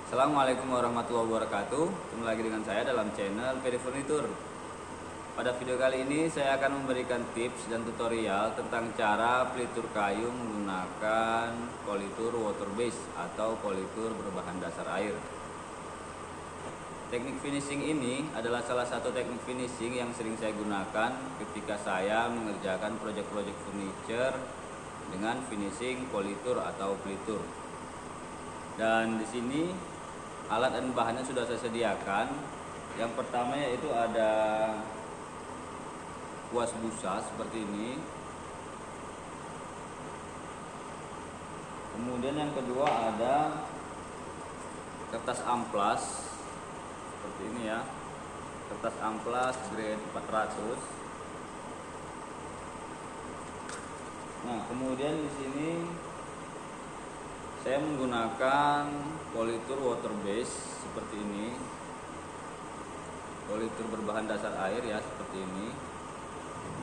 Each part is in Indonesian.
Assalamualaikum warahmatullahi wabarakatuh. Ketemu lagi dengan saya dalam channel PD Furnitur. Pada video kali ini saya akan memberikan tips dan tutorial tentang cara pelitur kayu menggunakan politur water base atau politur berbahan dasar air. Teknik finishing ini adalah salah satu teknik finishing yang sering saya gunakan ketika saya mengerjakan proyek-proyek furniture dengan finishing politur atau pelitur. Dan di sini alat dan bahannya sudah saya sediakan. Yang pertama yaitu ada kuas busa seperti ini. Kemudian yang kedua ada kertas amplas seperti ini ya. Kertas amplas grade 400. Nah, kemudian di sini saya menggunakan politur water base seperti ini, politur berbahan dasar air ya, seperti ini,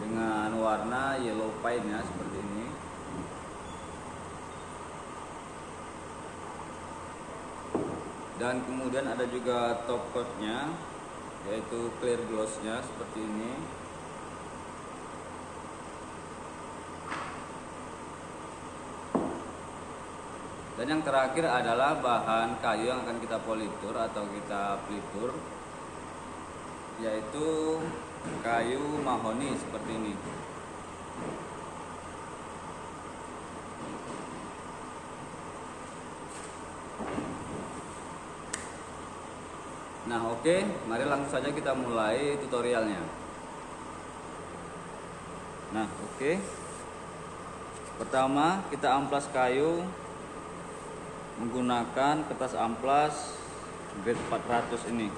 dengan warna yellow pine ya, seperti ini. Dan kemudian ada juga top coatnya, yaitu clear glossnya seperti ini. Dan yang terakhir adalah bahan kayu yang akan kita politur atau kita pelitur, yaitu kayu mahoni seperti ini. Nah, oke, mari langsung saja kita mulai tutorialnya. Nah, oke. Pertama, kita amplas kayu menggunakan kertas amplas grade 400 ini.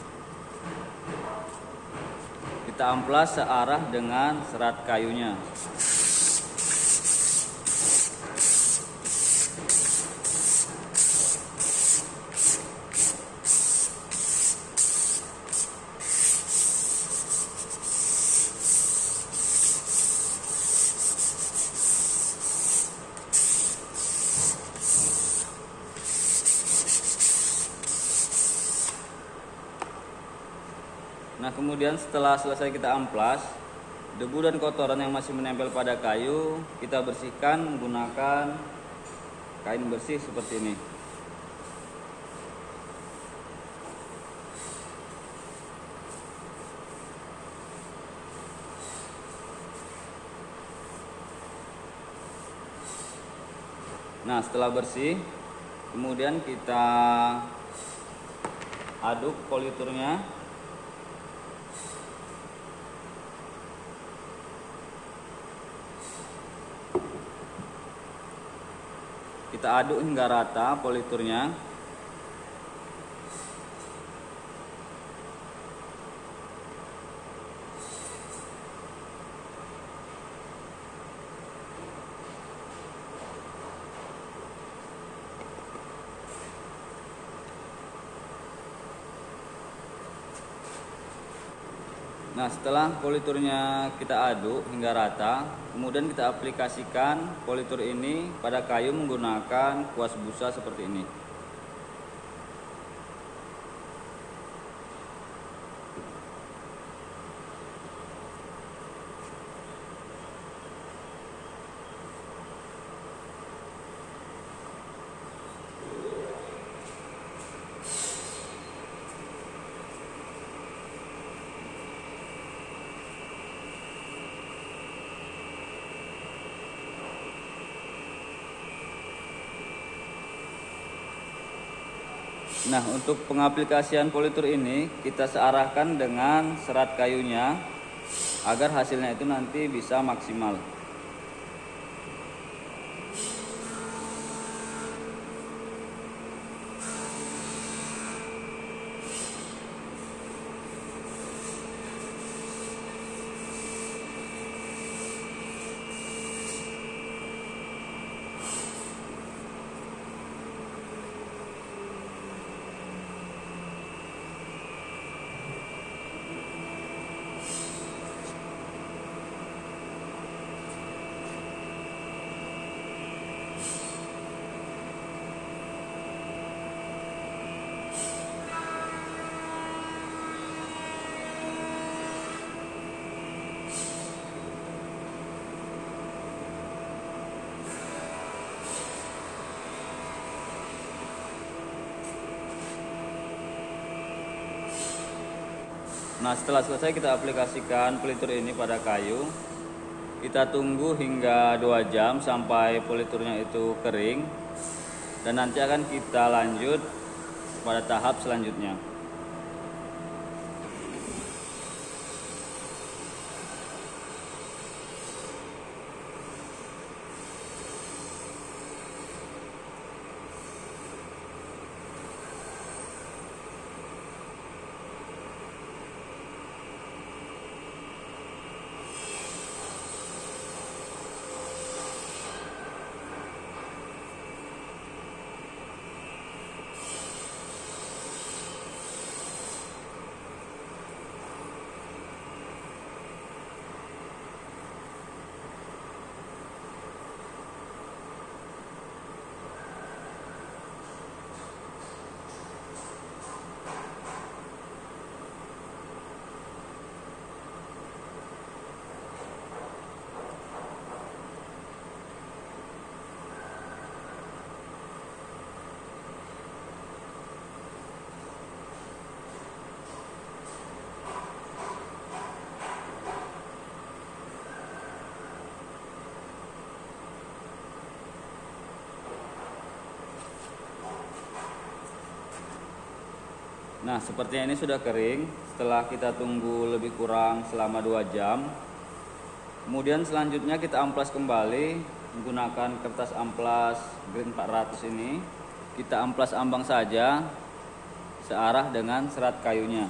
Kita amplas searah dengan serat kayunya. Nah, kemudian setelah selesai kita amplas, debu dan kotoran yang masih menempel pada kayu kita bersihkan menggunakan kain bersih seperti ini. Nah, setelah bersih, kemudian kita aduk politurnya. Kita aduk hingga rata politurnya. Nah, setelah politurnya kita aduk hingga rata, kemudian kita aplikasikan politur ini pada kayu menggunakan kuas busa seperti ini. Nah, untuk pengaplikasian politur ini kita searahkan dengan serat kayunya agar hasilnya itu nanti bisa maksimal. Nah, setelah selesai kita aplikasikan pelitur ini pada kayu. Kita tunggu hingga 2 jam sampai peliturnya itu kering. Dan nanti akan kita lanjut pada tahap selanjutnya. Nah, sepertinya ini sudah kering. Setelah kita tunggu lebih kurang selama 2 jam. Kemudian selanjutnya kita amplas kembali menggunakan kertas amplas green 400 ini. Kita amplas ambang saja searah dengan serat kayunya.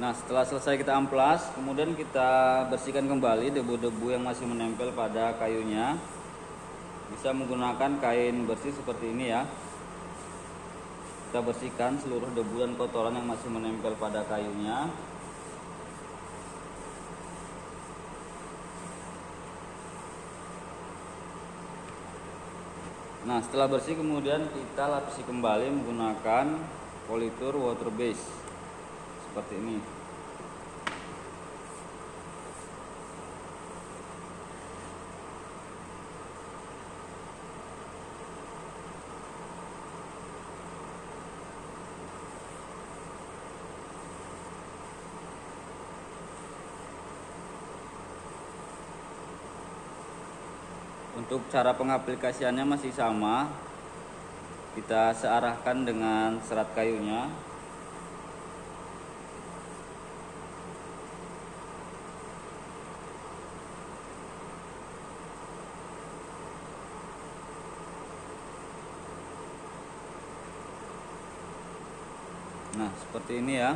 Nah, setelah selesai kita amplas, kemudian kita bersihkan kembali debu-debu yang masih menempel pada kayunya. Bisa menggunakan kain bersih seperti ini ya. Kita bersihkan seluruh debu dan kotoran yang masih menempel pada kayunya. Nah, setelah bersih kemudian kita lapisi kembali menggunakan politur water base seperti ini. Untuk cara pengaplikasiannya masih sama. Kita searahkan dengan serat kayunya. Nah, seperti ini ya.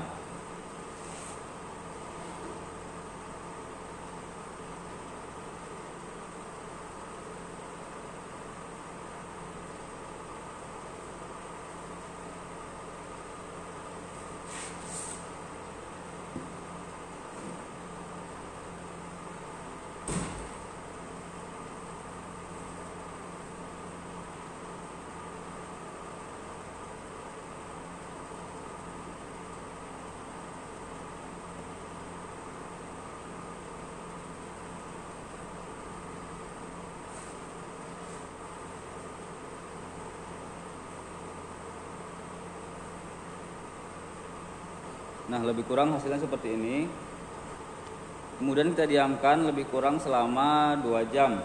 Nah, lebih kurang hasilnya seperti ini. Kemudian kita diamkan lebih kurang selama 2 jam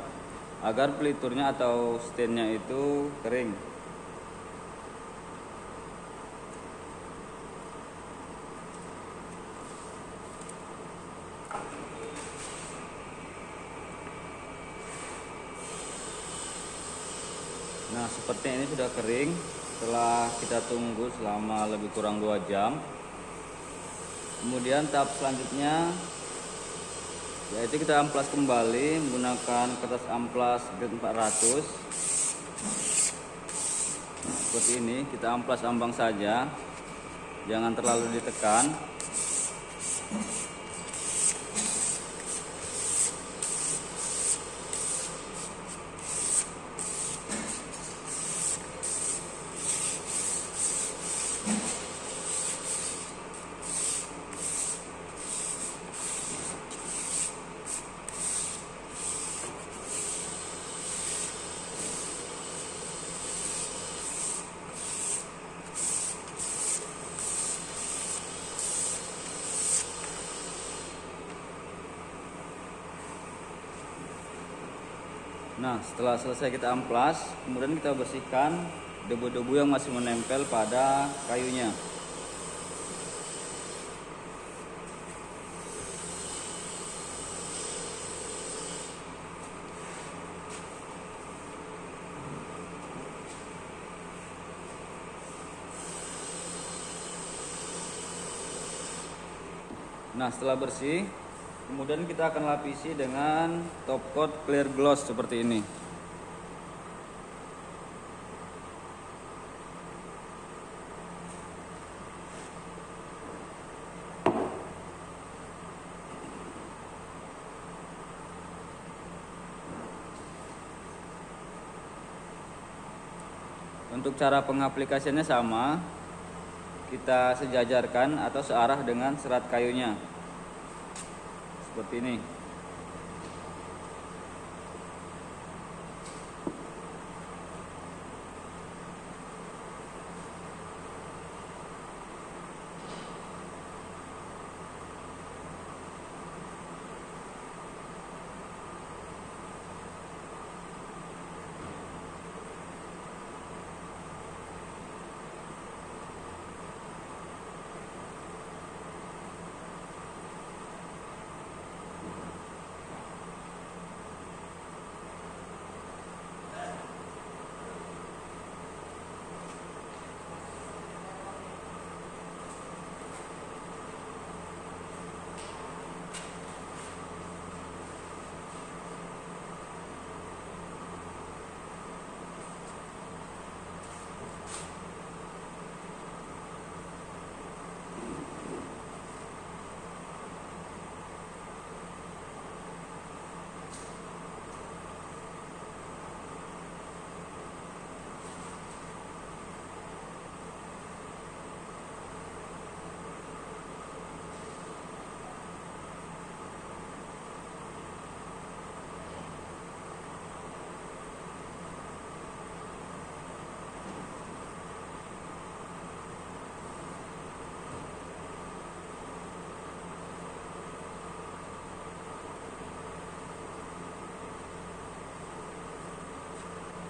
agar peliturnya atau stainnya itu kering. Nah, sepertinya ini sudah kering setelah kita tunggu selama lebih kurang 2 jam. Kemudian tahap selanjutnya yaitu kita amplas kembali menggunakan kertas amplas grade 400. Seperti ini, kita amplas ambang saja, jangan terlalu ditekan. Nah, setelah selesai kita amplas, kemudian kita bersihkan debu-debu yang masih menempel pada kayunya. Nah, setelah bersih, kemudian kita akan lapisi dengan top coat clear gloss seperti ini. Untuk cara pengaplikasiannya sama, kita sejajarkan atau searah dengan serat kayunya. Seperti ini.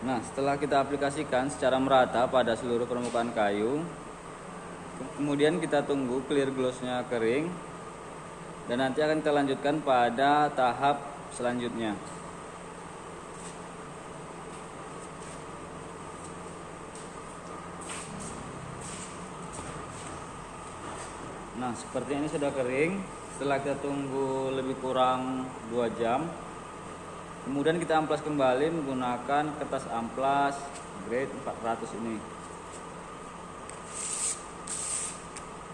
Nah, setelah kita aplikasikan secara merata pada seluruh permukaan kayu, kemudian kita tunggu clear glossnya kering, dan nanti akan kita lanjutkan pada tahap selanjutnya. Nah, seperti ini sudah kering. Setelah kita tunggu lebih kurang 2 jam, kemudian kita amplas kembali menggunakan kertas amplas grade 400 ini.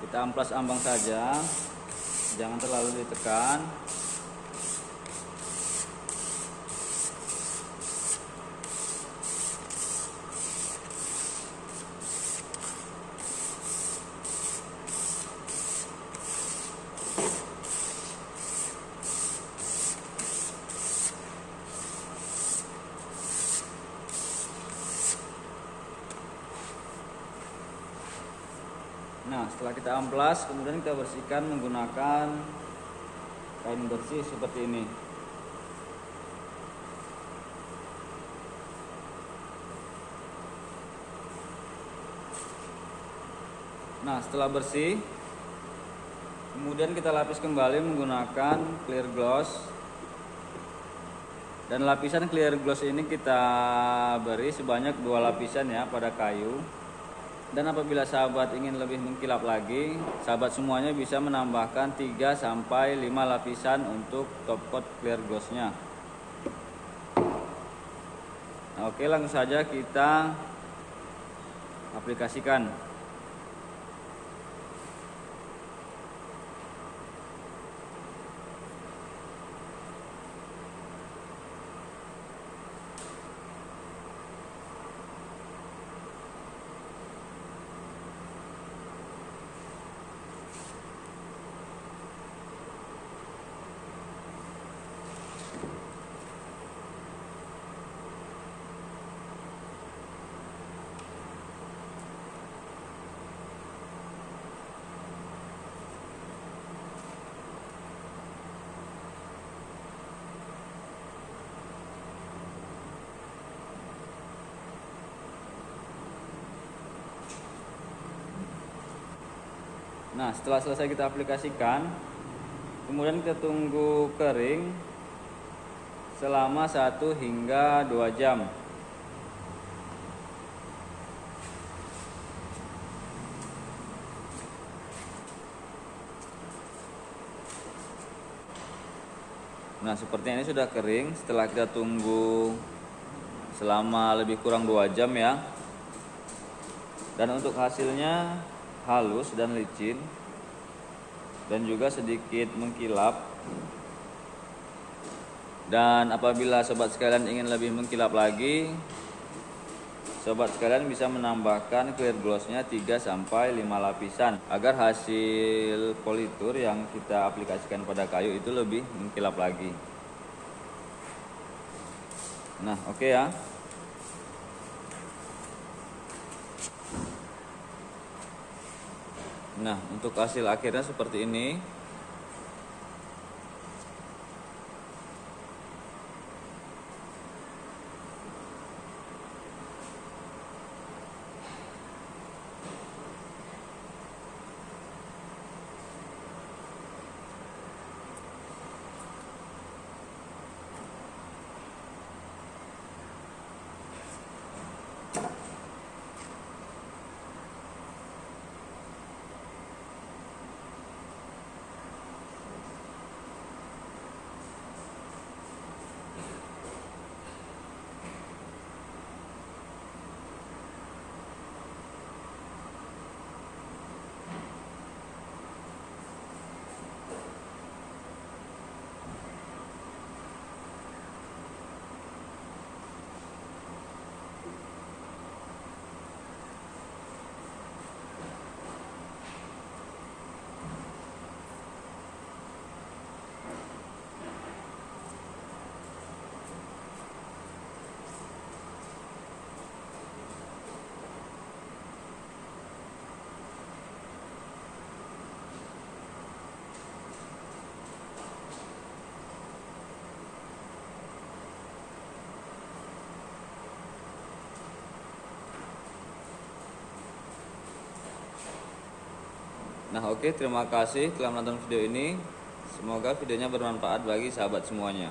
Kita amplas ambang saja, jangan terlalu ditekan. Nah, setelah kita amplas, kemudian kita bersihkan menggunakan kain bersih seperti ini. Nah, setelah bersih, kemudian kita lapis kembali menggunakan clear gloss. Dan lapisan clear gloss ini kita beri sebanyak 2 lapisan ya pada kayu. Dan apabila sahabat ingin lebih mengkilap lagi, sahabat semuanya bisa menambahkan 3-5 lapisan untuk top coat clear gloss-nya. Nah, oke, langsung saja kita aplikasikan. Nah, setelah selesai kita aplikasikan, kemudian kita tunggu kering selama 1 hingga 2 jam. Nah, seperti ini sudah kering. Setelah kita tunggu selama lebih kurang 2 jam ya. Dan untuk hasilnya halus dan licin, dan juga sedikit mengkilap. Dan apabila sobat sekalian ingin lebih mengkilap lagi, sobat sekalian bisa menambahkan clear gloss-nya 3-5 lapisan agar hasil politur yang kita aplikasikan pada kayu itu lebih mengkilap lagi. Nah, oke ya. Nah, untuk hasil akhirnya seperti ini. Nah, oke, terima kasih telah menonton video ini. Semoga videonya bermanfaat bagi sahabat semuanya.